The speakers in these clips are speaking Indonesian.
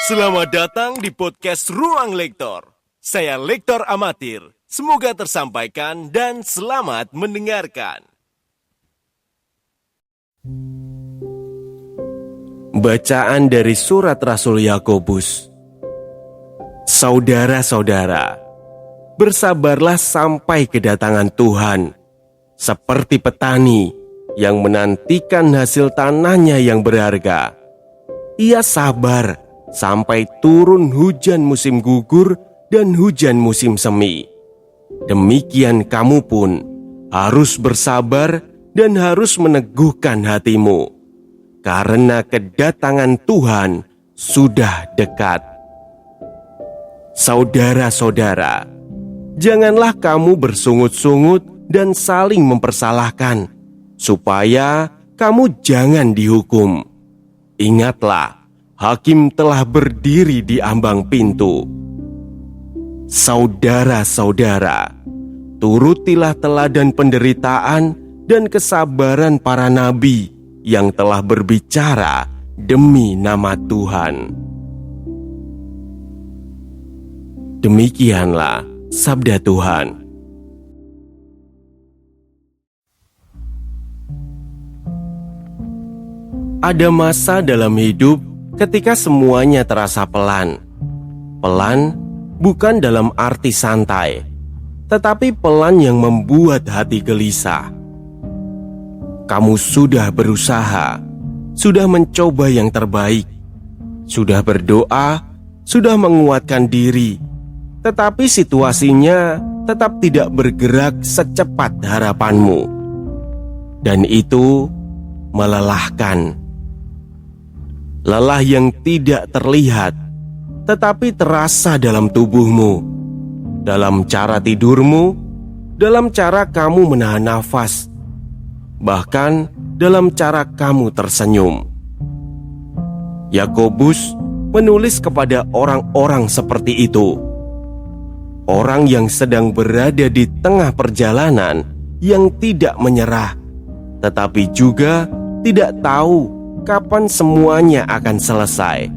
Selamat datang di podcast Ruang Lektor. Saya Lektor Amatir. Semoga tersampaikan dan selamat mendengarkan. Bacaan dari surat Rasul Yakobus. Saudara-saudara, bersabarlah sampai kedatangan Tuhan, seperti petani yang menantikan hasil tanahnya yang berharga. Ia sabar sampai turun hujan musim gugur dan hujan musim semi. Demikian kamu pun harus bersabar dan harus meneguhkan hatimu, karena kedatangan Tuhan sudah dekat. Saudara-saudara, janganlah kamu bersungut-sungut dan saling mempersalahkan, supaya kamu jangan dihukum. Ingatlah, hakim telah berdiri di ambang pintu. Saudara-saudara, turutilah teladan penderitaan dan kesabaran para nabi yang telah berbicara demi nama Tuhan. Demikianlah sabda Tuhan. Ada masa dalam hidup ketika semuanya terasa pelan. Pelan bukan dalam arti santai, tetapi pelan yang membuat hati gelisah. Kamu sudah berusaha, sudah mencoba yang terbaik, sudah berdoa, sudah menguatkan diri, tetapi situasinya tetap tidak bergerak secepat harapanmu. Dan itu melelahkan. Lelah yang tidak terlihat, tetapi terasa dalam tubuhmu, dalam cara tidurmu, dalam cara kamu menahan nafas, bahkan dalam cara kamu tersenyum. Yakobus menulis kepada orang-orang seperti itu. Orang yang sedang berada di tengah perjalanan yang tidak menyerah, tetapi juga tidak tahu kapan semuanya akan selesai.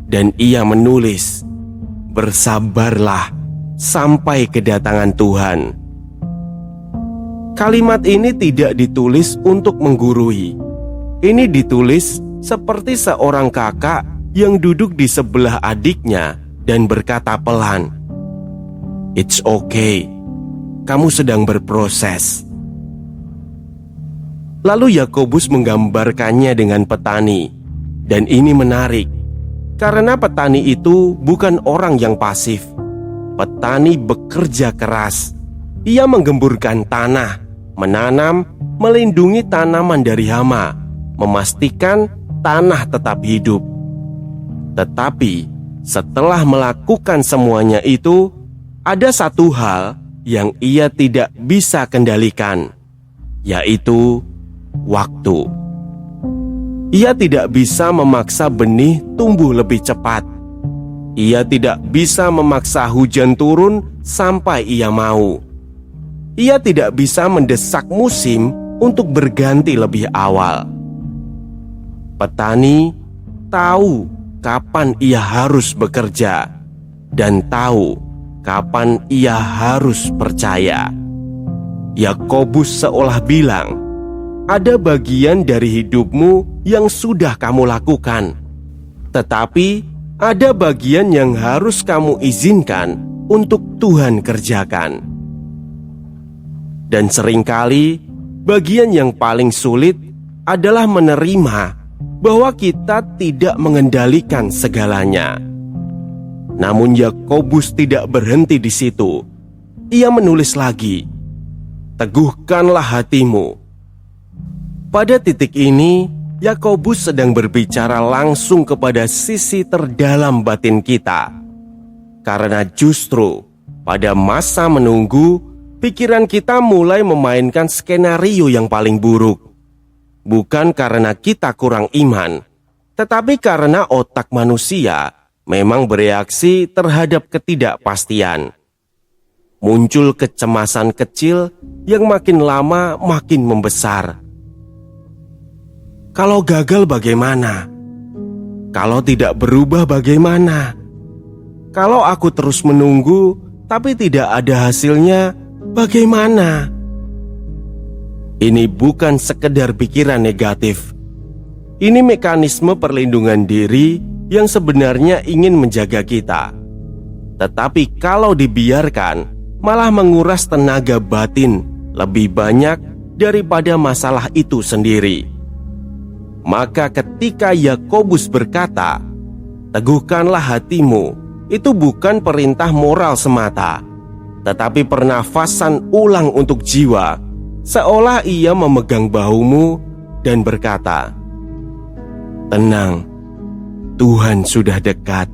Dan ia menulis, bersabarlah sampai kedatangan Tuhan. Kalimat ini tidak ditulis untuk menggurui. Ini ditulis seperti seorang kakak yang duduk di sebelah adiknya dan berkata pelan, "It's okay, kamu sedang berproses." Lalu Yakobus menggambarkannya dengan petani. Dan ini menarik, karena petani itu bukan orang yang pasif. Petani bekerja keras. Ia menggemburkan tanah, menanam, melindungi tanaman dari hama, memastikan tanah tetap hidup. Tetapi setelah melakukan semuanya itu, ada satu hal yang ia tidak bisa kendalikan, yaitu waktu. Ia tidak bisa memaksa benih tumbuh lebih cepat. Ia tidak bisa memaksa hujan turun sampai ia mau. Ia tidak bisa mendesak musim untuk berganti lebih awal. Petani tahu kapan ia harus bekerja dan tahu kapan ia harus percaya. Yakobus seolah bilang, ada bagian dari hidupmu yang sudah kamu lakukan, tetapi ada bagian yang harus kamu izinkan untuk Tuhan kerjakan. Dan seringkali bagian yang paling sulit adalah menerima bahwa kita tidak mengendalikan segalanya. Namun Yakobus tidak berhenti di situ. Ia menulis lagi, teguhkanlah hatimu. Pada titik ini, Yakobus sedang berbicara langsung kepada sisi terdalam batin kita. Karena justru pada masa menunggu, pikiran kita mulai memainkan skenario yang paling buruk. Bukan karena kita kurang iman, tetapi karena otak manusia memang bereaksi terhadap ketidakpastian. Muncul kecemasan kecil yang makin lama makin membesar. Kalau gagal bagaimana? Kalau tidak berubah bagaimana? Kalau aku terus menunggu tapi tidak ada hasilnya, bagaimana? Ini bukan sekedar pikiran negatif. Ini mekanisme perlindungan diri yang sebenarnya ingin menjaga kita. Tetapi kalau dibiarkan, malah menguras tenaga batin lebih banyak daripada masalah itu sendiri. Maka ketika Yakobus berkata, "Teguhkanlah hatimu," itu bukan perintah moral semata, tetapi pernafasan ulang untuk jiwa, seolah ia memegang bahumu dan berkata, "Tenang, Tuhan sudah dekat."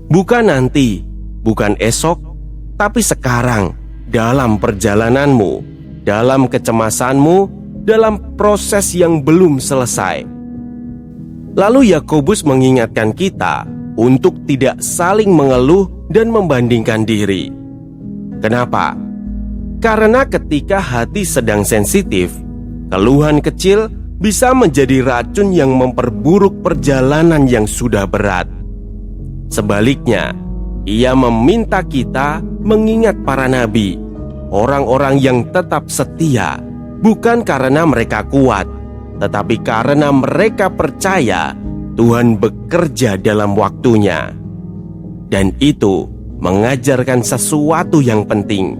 Bukan nanti, bukan esok, tapi sekarang, dalam perjalananmu, dalam kecemasanmu, dalam proses yang belum selesai. Lalu Yakobus mengingatkan kita untuk tidak saling mengeluh dan membandingkan diri. Kenapa? Karena ketika hati sedang sensitif, keluhan kecil bisa menjadi racun yang memperburuk perjalanan yang sudah berat. Sebaliknya, ia meminta kita mengingat para nabi, orang-orang yang tetap setia, bukan karena mereka kuat, tetapi karena mereka percaya Tuhan bekerja dalam waktunya. Dan itu mengajarkan sesuatu yang penting.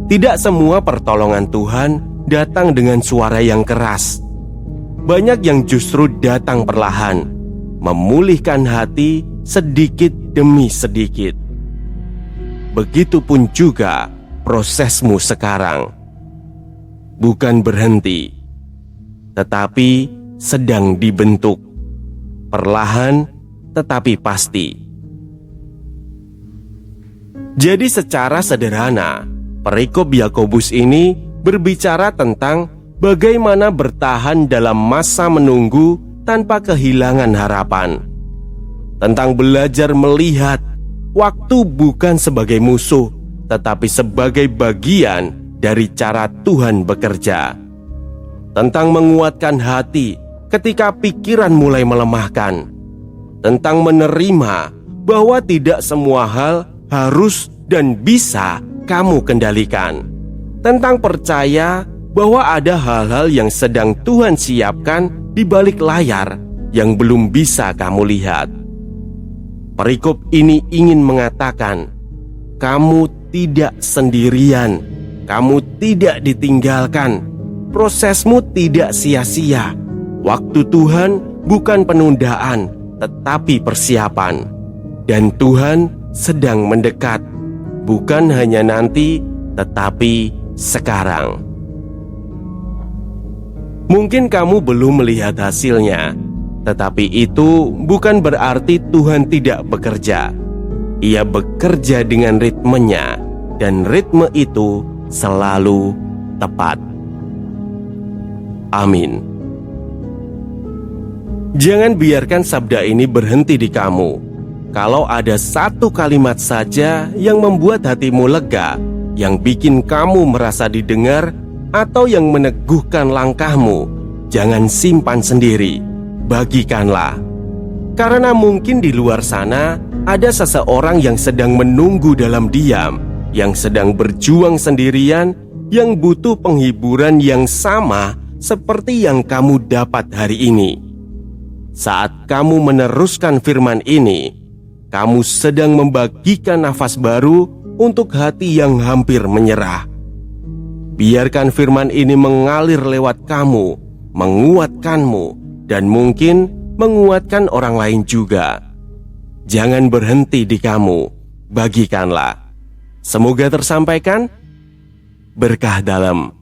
Tidak semua pertolongan Tuhan datang dengan suara yang keras. Banyak yang justru datang perlahan, memulihkan hati sedikit demi sedikit. Begitupun juga prosesmu sekarang. Bukan berhenti, tetapi sedang dibentuk, perlahan tetapi pasti. Jadi secara sederhana, perikop Yakobus ini berbicara tentang bagaimana bertahan dalam masa menunggu tanpa kehilangan harapan. Tentang belajar melihat waktu bukan sebagai musuh, tetapi sebagai bagian dari cara Tuhan bekerja. Tentang menguatkan hati ketika pikiran mulai melemahkan. Tentang menerima bahwa tidak semua hal harus dan bisa kamu kendalikan. Tentang percaya bahwa ada hal-hal yang sedang Tuhan siapkan di balik layar yang belum bisa kamu lihat. Perikop ini ingin mengatakan, kamu tidak sendirian. Kamu tidak ditinggalkan. Prosesmu tidak sia-sia. Waktu Tuhan bukan penundaan, tetapi persiapan. Dan Tuhan sedang mendekat, bukan hanya nanti, tetapi sekarang. Mungkin kamu belum melihat hasilnya, tetapi itu bukan berarti Tuhan tidak bekerja. Ia bekerja dengan ritmenya, dan ritme itu selalu tepat. Amin. Jangan biarkan sabda ini berhenti di kamu. Kalau ada satu kalimat saja yang membuat hatimu lega, yang bikin kamu merasa didengar, atau yang meneguhkan langkahmu, jangan simpan sendiri, bagikanlah. Karena mungkin di luar sana ada seseorang yang sedang menunggu dalam diam, yang sedang berjuang sendirian, yang butuh penghiburan yang sama seperti yang kamu dapat hari ini. Saat kamu meneruskan firman ini, kamu sedang membagikan nafas baru untuk hati yang hampir menyerah. Biarkan firman ini mengalir lewat kamu, menguatkanmu, dan mungkin menguatkan orang lain juga. Jangan berhenti di kamu, bagikanlah. Semoga tersampaikan berkah dalam